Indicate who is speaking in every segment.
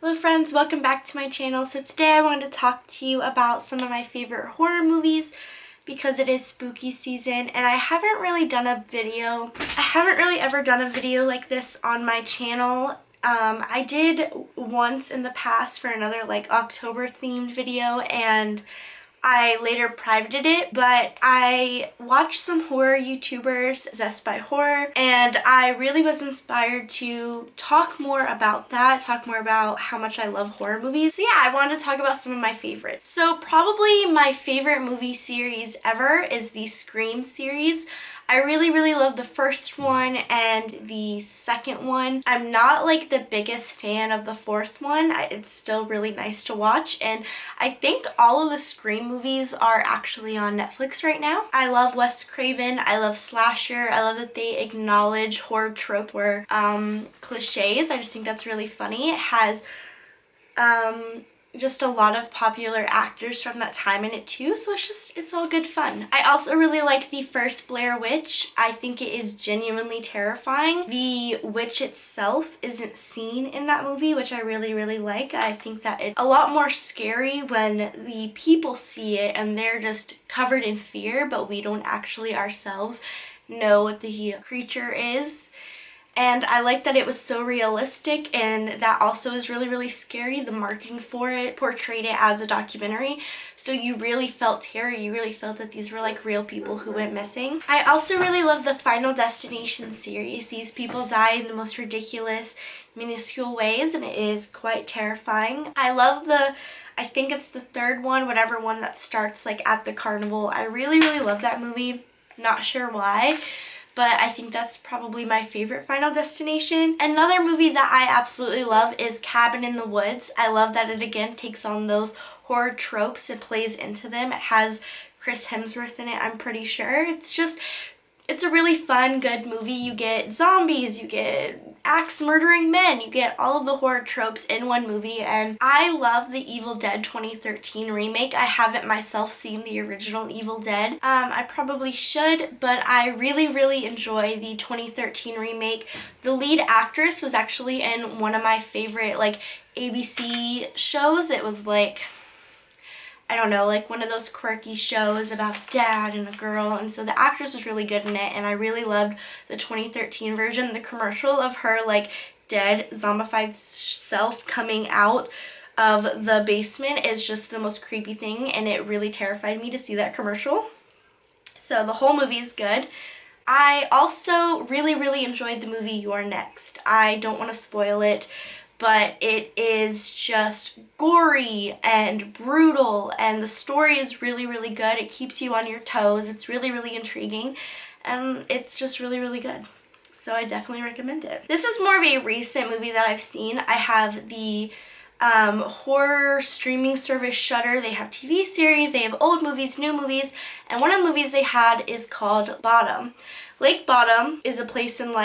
Speaker 1: Hello friends, welcome back to my channel. So today I wanted to talk to you about some of my favorite horror movies because it is spooky season and I haven't really ever done a video like this on my channel. I did once in the past for another October themed video and I later privated it, but I watched some horror YouTubers, Zest by Horror, and I really was inspired to talk more about that, talk more about how much I love horror movies. So yeah, I wanted to talk about some of my favorites. So probably my favorite movie series ever is the Scream series. I really love the first one and the second one. I'm not the biggest fan of the fourth one. It's still really nice to watch, and I think all of the Scream movies are actually on Netflix right now. I love Wes Craven. I love slasher. I love that they acknowledge horror tropes or cliches. I just think that's really funny. It has just a lot of popular actors from that time in it too, so it's all good fun. I also really like the first Blair Witch. I think it is genuinely terrifying. The witch itself isn't seen in that movie, which I really like. I think that it's a lot more scary when the people see it and they're just covered in fear, but we don't actually ourselves know what the creature is. And I like that it was so realistic, and that also is really scary. The marketing for it portrayed it as a documentary, so you really felt terror. You really felt that these were real people who went missing. I also really love the Final Destination series. These people die in the most ridiculous, minuscule ways, and it is quite terrifying. I love I think it's the third one, whatever one that starts at the carnival. I really love that movie. Not sure why, but I think that's probably my favorite Final Destination. Another movie that I absolutely love is Cabin in the Woods. I love that it again takes on those horror tropes and plays into them. It has Chris Hemsworth in it, I'm pretty sure. It's a really fun, good movie. You get zombies, you get axe murdering men, you get all of the horror tropes in one movie, and I love the Evil Dead 2013 remake. I haven't myself seen the original Evil Dead. I probably should, but I really enjoy the 2013 remake. The lead actress was actually in one of my favorite ABC shows. It was I don't know, one of those quirky shows about dad and a girl, and so the actress was really good in it, and I really loved the 2013 version. The commercial of her dead zombified self coming out of the basement is just the most creepy thing, and it really terrified me to see that commercial. So the whole movie is good. I also really enjoyed the movie You're Next. I don't want to spoil it, but it is just gory and brutal, and the story is really good. It keeps you on your toes. It's really intriguing, and it's just really good. So I definitely recommend it. This is more of a recent movie that I've seen. I have the horror streaming service Shudder. They have TV series, they have old movies, new movies, and one of the movies they had is called Bottom. Lake Bottom is a place in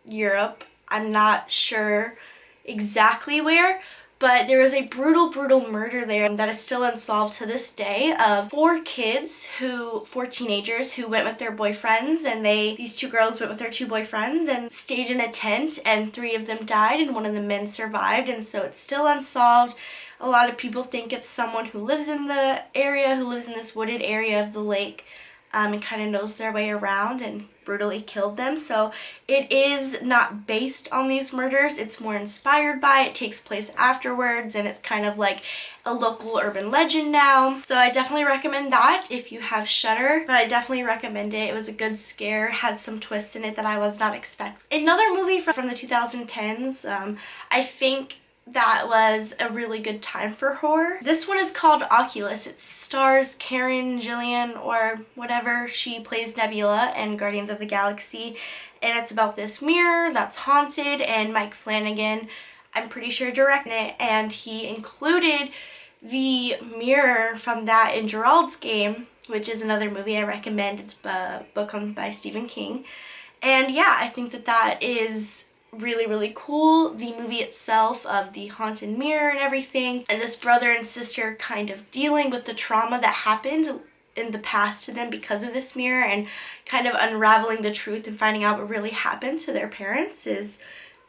Speaker 1: Europe. I'm not sure exactly where, but there was a brutal murder there that is still unsolved to this day of four teenagers who went with their boyfriends, and these two girls went with their two boyfriends and stayed in a tent, and three of them died and one of the men survived, and so it's still unsolved. A lot of people think it's someone who lives in the area, who lives in this wooded area of the lake, and kind of knows their way around and brutally killed them. So it is not based on these murders. It's more inspired by it. Takes place afterwards, and it's kind of a local urban legend now. So I definitely recommend that if you have Shudder, but I definitely recommend it. It was a good scare, had some twists in it that I was not expecting. Another movie from the 2010s, I think that was a really good time for horror. This one is called Oculus. It stars Karen Gillan or whatever. She plays Nebula in Guardians of the Galaxy, and it's about this mirror that's haunted, and Mike Flanagan, I'm pretty sure, directed it, and he included the mirror from that in Gerald's Game, which is another movie I recommend. It's a book by Stephen King, and yeah, I think that is really cool. The movie itself of the haunted mirror and everything, and this brother and sister kind of dealing with the trauma that happened in the past to them because of this mirror, and kind of unraveling the truth and finding out what really happened to their parents is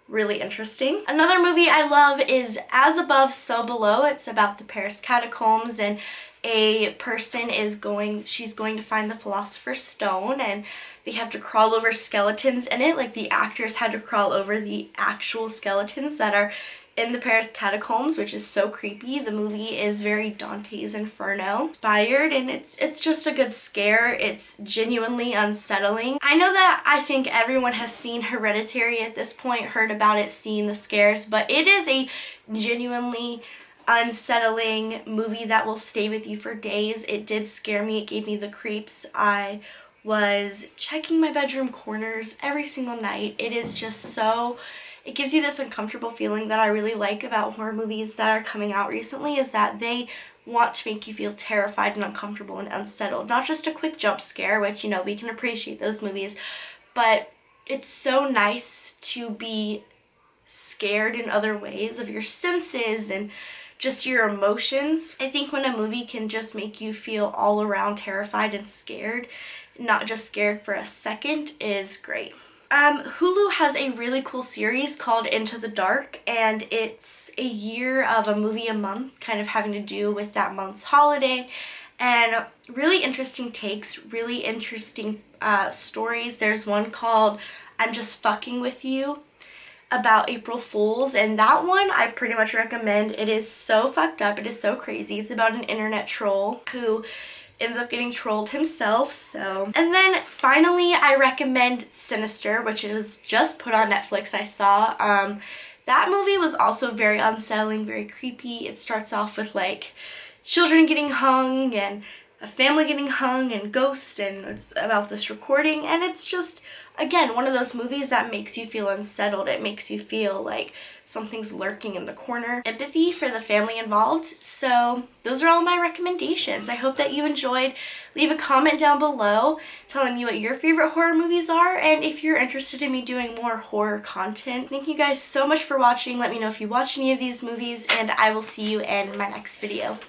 Speaker 1: really interesting. Another movie I love is As Above, So Below. It's about the Paris catacombs, and a person she's going to find the Philosopher's Stone, and they have to crawl over skeletons in it. Like, the actors had to crawl over the actual skeletons that are in the Paris catacombs, which is so creepy. The movie is very Dante's Inferno inspired, and it's just a good scare. It's genuinely unsettling. I know that I think everyone has seen Hereditary at this point, heard about it, seen the scares, but it is a genuinely unsettling movie that will stay with you for days. It did scare me. It gave me the creeps. I was checking my bedroom corners every single night. It is just so... It gives you this uncomfortable feeling that I really like about horror movies that are coming out recently, is that they want to make you feel terrified and uncomfortable and unsettled. Not just a quick jump scare, which, you know, we can appreciate those movies, but it's so nice to be scared in other ways of your senses and just your emotions. I think when a movie can just make you feel all around terrified and scared, not just scared for a second, is great. Hulu has a really cool series called Into the Dark, and it's a year of a movie a month, kind of having to do with that month's holiday, and really interesting takes, really interesting stories. There's one called I'm Just Fucking With You, about April Fools, and that one I pretty much recommend. It is so fucked up, it is so crazy. It's about an internet troll who ends up getting trolled himself. So, and then finally I recommend Sinister, which was just put on Netflix. I saw that movie was also very unsettling, very creepy. It starts off with like children getting hung and a family getting hung and ghosts, and it's about this recording, and it's just, again, one of those movies that makes you feel unsettled. It makes you feel like something's lurking in the corner. Empathy for the family involved. So those are all my recommendations. I hope that you enjoyed. Leave a comment down below telling me what your favorite horror movies are, and if you're interested in me doing more horror content. Thank you guys so much for watching. Let me know if you watched any of these movies, and I will see you in my next video.